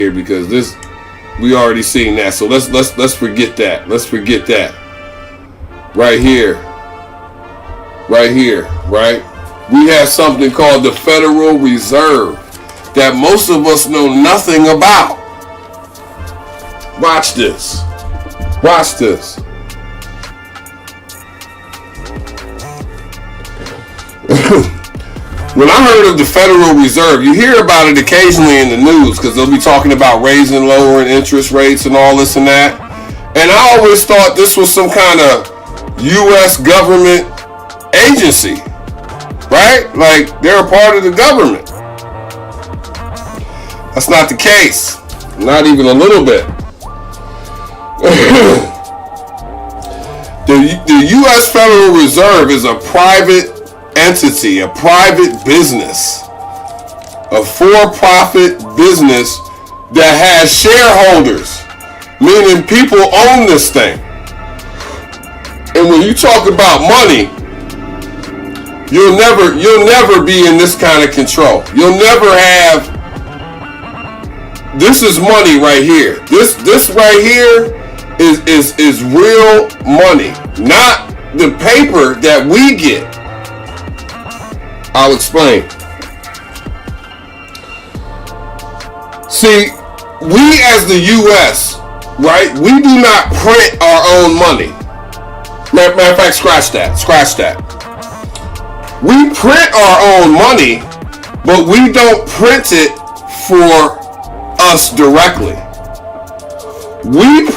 here because this we already seen that. So let's forget that. Let's forget that. Right here. Right here, right? We have something called the Federal Reserve that most of us know nothing about. Watch this. Watch this. When I heard of the Federal Reserve, you hear about it occasionally in the news because they'll be talking about raising, lowering interest rates and all this and that. And I always thought this was some kind of U.S. government agency, right? Like they're a part of the government. That's not the case. Not even a little bit. The U.S. Federal Reserve is a private entity, a private business, a for-profit business that has shareholders, meaning people own this thing. And when you talk about money, you'll never be in this kind of control. You'll never have. This is money right here. This right here is real money, not the paper that we get. I'll explain. See, we as the U.S., right, we do not print our own money. Matter of fact, scratch that. We print our own money, but we don't print it for us directly. We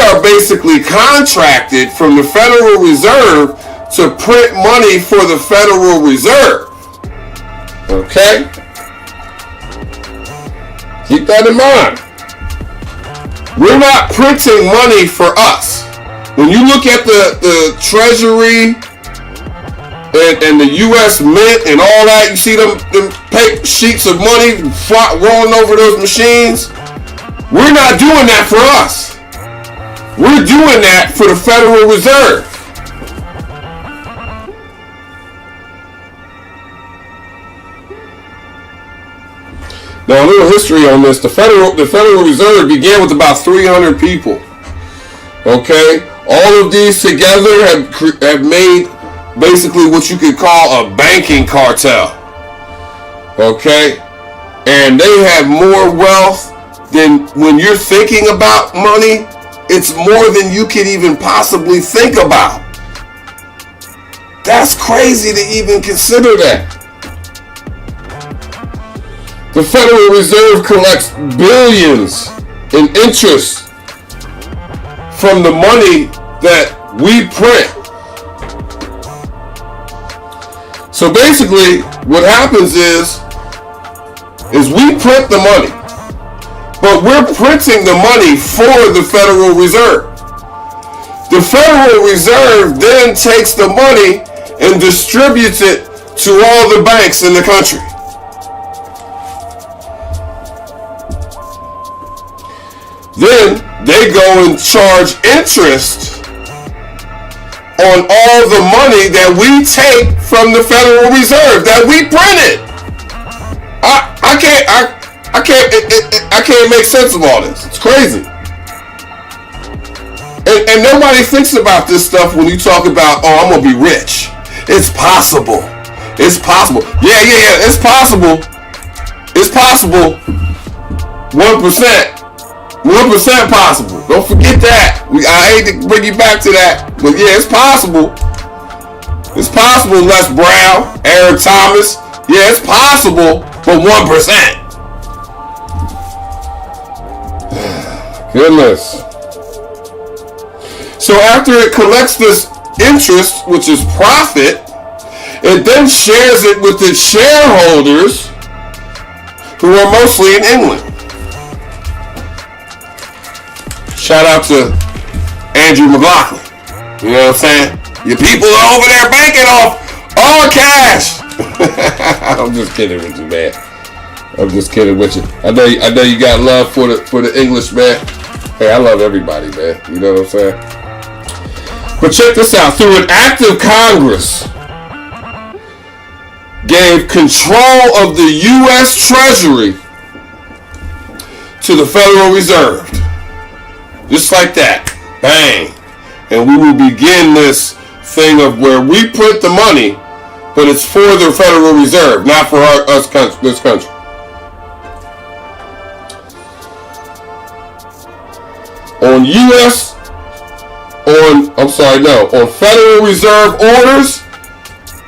are basically contracted from the Federal Reserve to print money for the Federal Reserve. Okay? Keep that in mind. We're not printing money for us. When you look at the Treasury and the U.S. Mint and all that, you see them paper sheets of money rolling over those machines. We're not doing that for us. We're doing that for the Federal Reserve. Now, a little history on this. The Federal Reserve began with about 300 people. Okay? All of these together have made basically what you could call a banking cartel. Okay? And they have more wealth than, when you're thinking about money, it's more than you could even possibly think about. That's crazy to even consider that. The Federal Reserve collects billions in interest from the money that we print. So basically, what happens is we print the money, but we're printing the money for the Federal Reserve. The Federal Reserve then takes the money and distributes it to all the banks in the country. Then they go and charge interest on all the money that we take from the Federal Reserve that we printed. I can't make sense of all this. It's crazy. And nobody thinks about this stuff when you talk about, oh, I'm gonna be rich. It's possible. It's possible. Yeah. It's possible. It's possible. 1%. 1% possible. Don't forget that. I hate to bring you back to that, but yeah, it's possible. It's possible. Les Brown, Eric Thomas. Yeah, it's possible, but 1%. Goodness. So after it collects this interest, which is profit, it then shares it with its shareholders, who are mostly in England. Shout out to Andrew McLaughlin. You know what I'm saying? Your people are over there banking off all cash. I'm just kidding with you, man. I'm just kidding with you. I know you got love for the English, man. Hey, I love everybody, man. You know what I'm saying? But check this out. Through an act of Congress, gave control of the U.S. Treasury to the Federal Reserve. Just like that. Bang. And we will begin this thing of where we print the money, but it's for the Federal Reserve, not for this country. On Federal Reserve orders,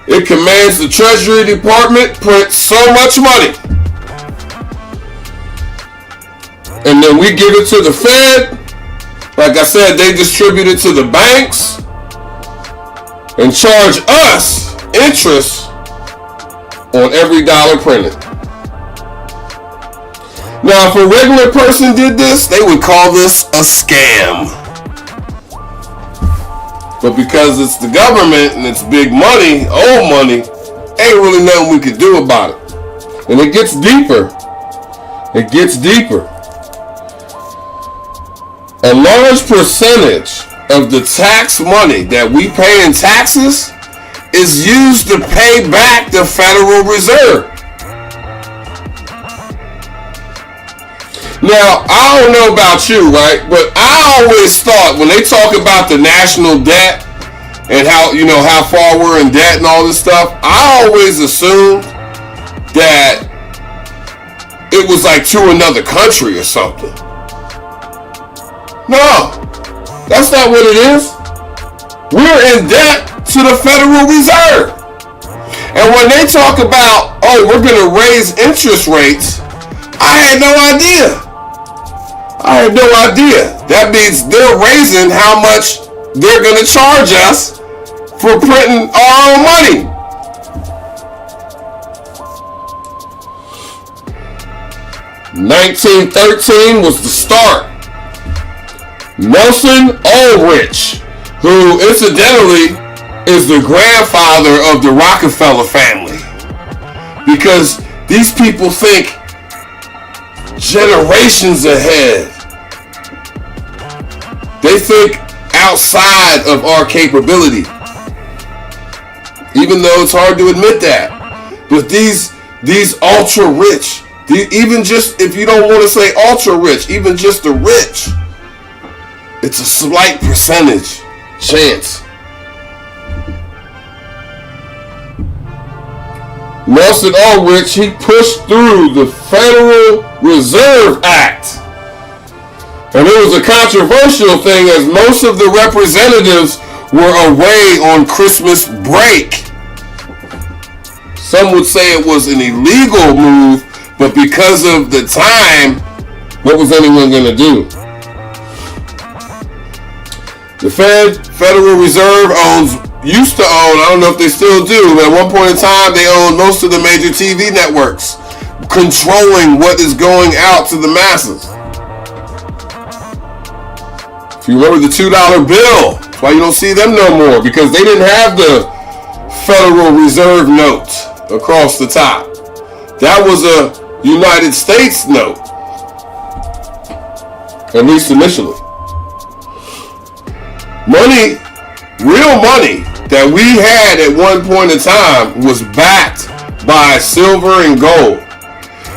it commands the Treasury Department print so much money. And then we give it to the Fed. Like I said, they distribute it to the banks and charge us interest on every dollar printed. Now, if a regular person did this, they would call this a scam. But because it's the government and it's big money, old money, ain't really nothing we could do about it. And it gets deeper. It gets deeper. A large percentage of the tax money that we pay in taxes is used to pay back the Federal Reserve. Now, I don't know about you, right? But I always thought when they talk about the national debt and how far we're in debt and all this stuff, I always assumed that it was like to another country or something. No, that's not what it is. We're in debt to the Federal Reserve. And when they talk about, oh, we're going to raise interest rates, I had no idea. That means they're raising how much they're going to charge us for printing our own money. $1913 was the start. Nelson Ulrich, who incidentally is the grandfather of the Rockefeller family, because these people think generations ahead. They think outside of our capability, even though it's hard to admit that. But these ultra rich, even just if you don't want to say ultra rich, even just the rich, it's a slight percentage chance. Nelson Ulrich, he pushed through the Federal Reserve Act. And it was a controversial thing as most of the representatives were away on Christmas break. Some would say it was an illegal move, but because of the time, what was anyone going to do? The Federal Reserve used to own, I don't know if they still do, but at one point in time they owned most of the major TV networks, controlling what is going out to the masses. If you remember the $2 bill, that's why you don't see them no more, because they didn't have the Federal Reserve note across the top. That was a United States note, at least initially. Money, real money that we had at one point in time was backed by silver and gold.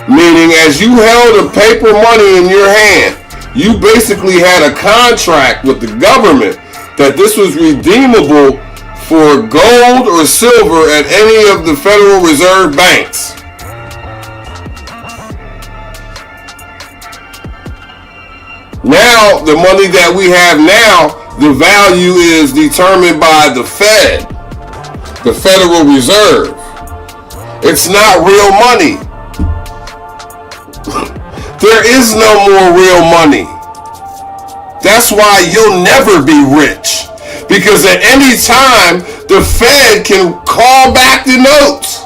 Meaning as you held a paper money in your hand, you basically had a contract with the government that this was redeemable for gold or silver at any of the Federal Reserve banks. Now, the money that we have now, the value is determined by the Fed, the Federal Reserve. It's not real money. There is no more real money. That's why you'll never be rich. Because at any time, the Fed can call back the notes.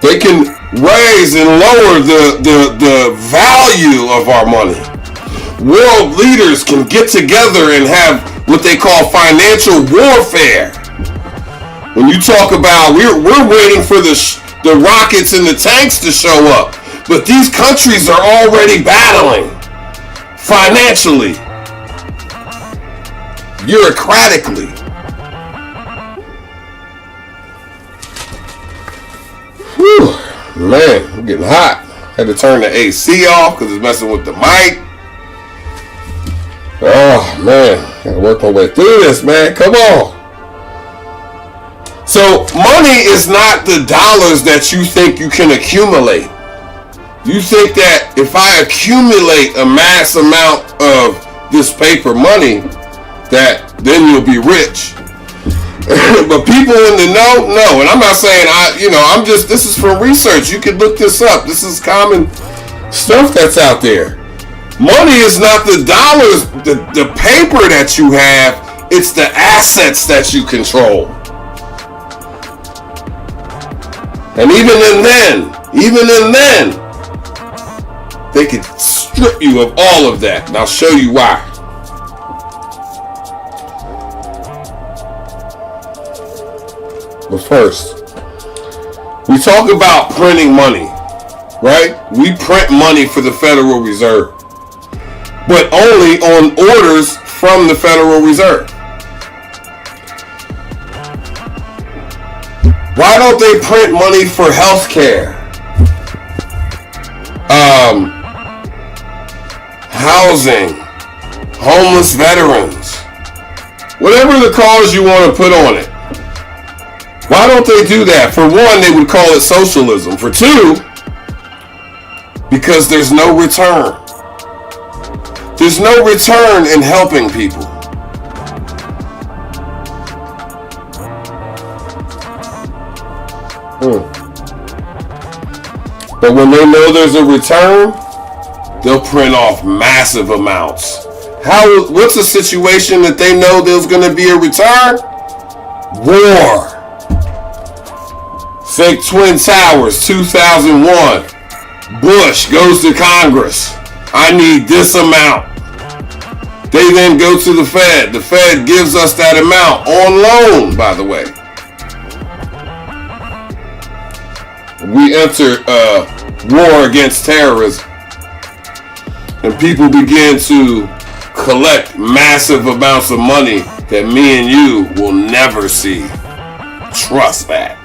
They can raise and lower the value of our money. World leaders can get together and have what they call financial warfare. When you talk about, we're waiting for the rockets and the tanks to show up. But these countries are already battling financially, bureaucratically. Whew, man, I'm getting hot. Had to turn the AC off because it's messing with the mic. Oh, man. Gotta work my way through this, man. Come on. So, money is not the dollars that you think you can accumulate. You think that if I accumulate a mass amount of this paper money, that then you'll be rich. But people in the know, no. And I'm not saying this is from research. You can look this up. This is common stuff that's out there. Money is not the dollars, the paper that you have. It's the assets that you control. And even then, they could strip you of all of that. And I'll show you why. But first, we talk about printing money, right? We print money for the Federal Reserve, but only on orders from the Federal Reserve. Why don't they print money for health care, housing, homeless veterans, whatever the cause you want to put on it? Why don't they do that? For one, they would call it socialism. For two, because there's no return. There's no return in helping people. But when they know there's a return, they'll print off massive amounts. What's a situation that they know there's going to be a return? War. Think Twin Towers, 2001. Bush goes to Congress. I need this amount. They then go to the Fed. The Fed gives us that amount on loan, by the way. We enter war against terrorism. And people begin to collect massive amounts of money that me and you will never see. Trust that.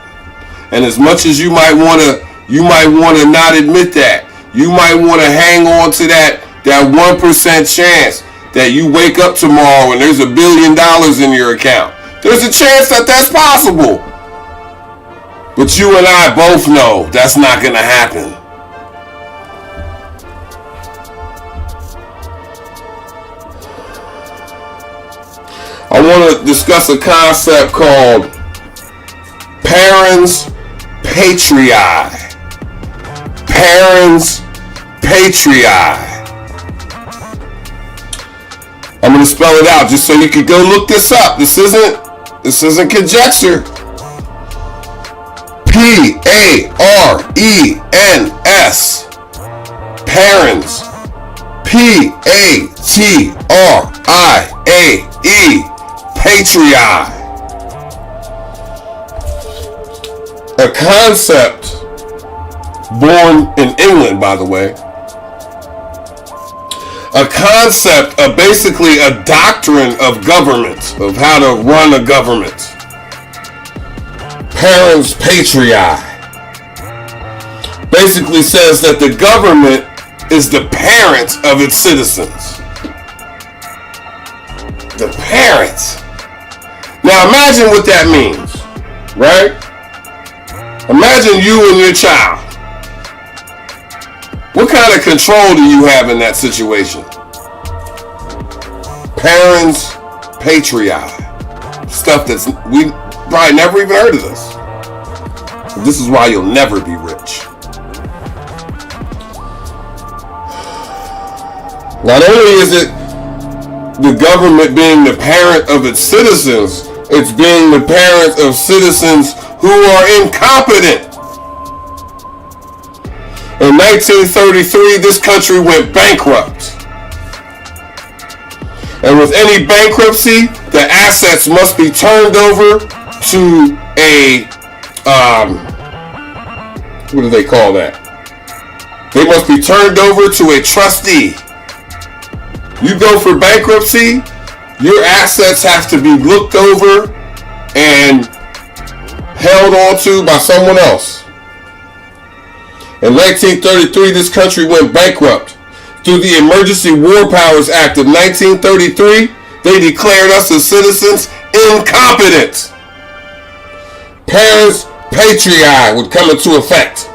And as much as you might want to not admit that, you might want to hang on to that 1% chance that you wake up tomorrow and there's $1 billion in your account. There's a chance that that's possible. But you and I both know that's not going to happen. I want to discuss a concept called parens patriae. Parens patriae. I'm going to spell it out just so you can go look this up. This isn't conjecture. P-A-R-E-N-S. Parens. P-A-T-R-I-A-E. Patriae. A concept born in England, by the way. A concept of basically a doctrine of government, of how to run a government. Parens patriae basically says that the government is the parent of its citizens. The parent. Now imagine what that means, right? Imagine you and your child. What kind of control do you have in that situation? Parens patriae. Stuff that's, we probably never even heard of this. This is why you'll never be rich. Not only is it the government being the parent of its citizens, it's being the parent of citizens who are incompetent. In 1933, this country went bankrupt. And with any bankruptcy, the assets must be turned over to a, what do they call that? They must be turned over to a trustee. You go for bankruptcy, your assets have to be looked over and held on to by someone else. In 1933, this country went bankrupt. Through the Emergency War Powers Act of 1933, they declared us as citizens incompetent. Parens, patriae would come into effect.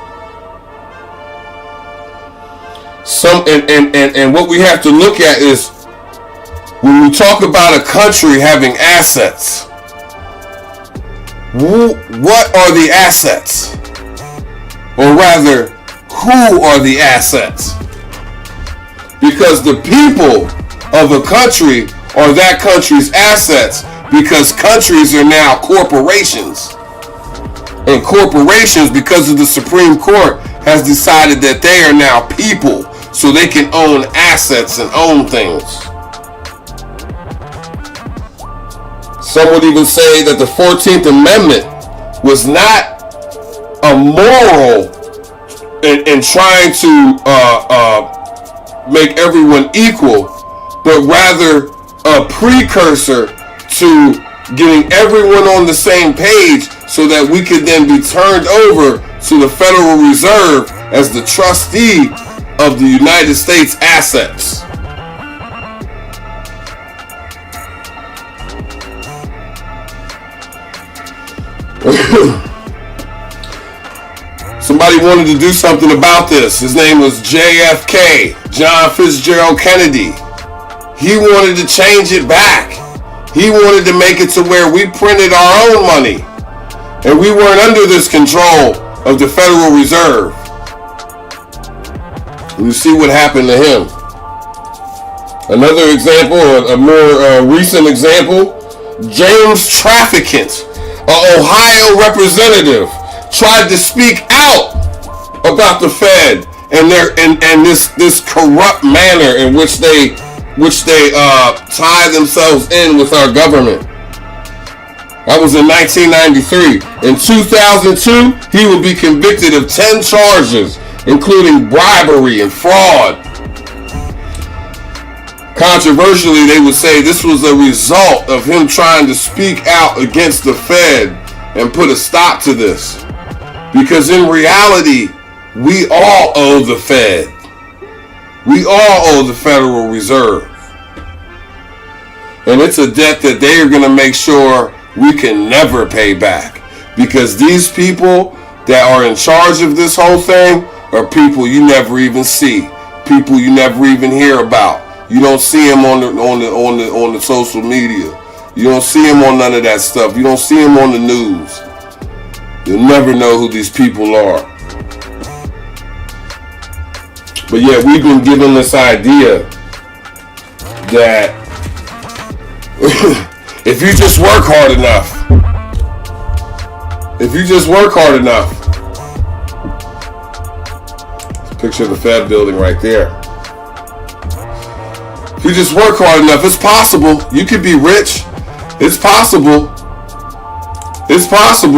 And what we have to look at is when we talk about a country having assets, what are the assets? Or rather, who are the assets? Because the people of a country are that country's assets, because countries are now corporations. And corporations, because of the Supreme Court, has decided that they are now people, so they can own assets and own things. Some would even say that the 14th Amendment was not a moral in trying to make everyone equal, but rather a precursor to getting everyone on the same page so that we could then be turned over to the Federal Reserve as the trustee of the United States assets. Somebody wanted to do something about this. His name was JFK, John Fitzgerald Kennedy. He wanted to change it back. He wanted to make it to where we printed our own money and we weren't under this control of the Federal Reserve. And you see what happened to him. Another example, a more recent example, James Trafficant, an Ohio representative, tried to speak out about the Fed and this corrupt manner in which they tie themselves in with our government. That was in 1993. In 2002, he would be convicted of 10 charges, including bribery and fraud. Controversially, they would say this was a result of him trying to speak out against the Fed and put a stop to this. Because in reality, we all owe the Fed. We all owe the Federal Reserve. And it's a debt that they are going to make sure we can never pay back. Because these people that are in charge of this whole thing are people you never even see. People you never even hear about. You don't see them on the social media. You don't see them on none of that stuff. You don't see them on the news. You'll never know who these people are. But yeah, we've been given this idea that if you just work hard enough, picture of the Fed building right there. If you just work hard enough, it's possible. You could be rich. It's possible. It's possible.